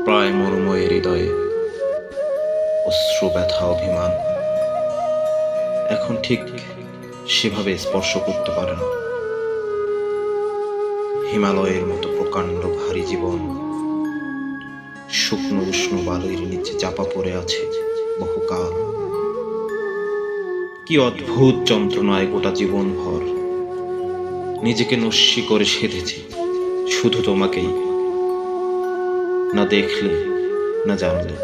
প্রায় মরুময় হৃদয়ে অশ্রু ব্যথা অভিমান এখন ঠিক সেভাবে স্পর্শ করতে পারে না। হিমালয়ের মতো প্রকাণ্ড ভারী জীবন শুকনো উষ্ণ বালুর নিচে চাপা পড়ে আছে বহুকাল। কি অদ্ভুত যন্ত্রণায় গোটা জীবন ভর নিজেকে নস্যি করে সেধেছি শুধু তোমাকেই, না দেখলে না জানলে।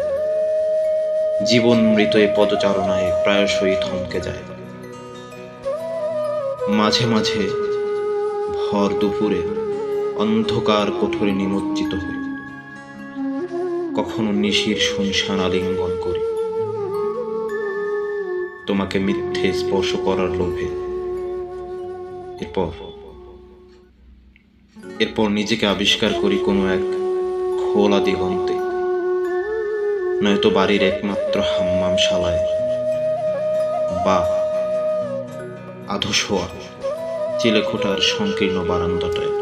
জীবন মৃত এ পদচারণায় প্রায়শই থমকে যায়। মাঝে মাঝে ভর দুপুরে অন্ধকার কোঠরে নিমজ্জিত হই, কখনো নিশির শুনশান আলিঙ্গন করি তোমাকে মিথ্যে স্পর্শ করার লোভে। এরপর নিজেকে আবিষ্কার করি কোনো এক খোলা দিগন্তে, নয়তো বাড়ির একমাত্র হাম্মামশালায় বা আধশোয়া চিলেকোঠার সংকীর্ণ বারান্দাটায়।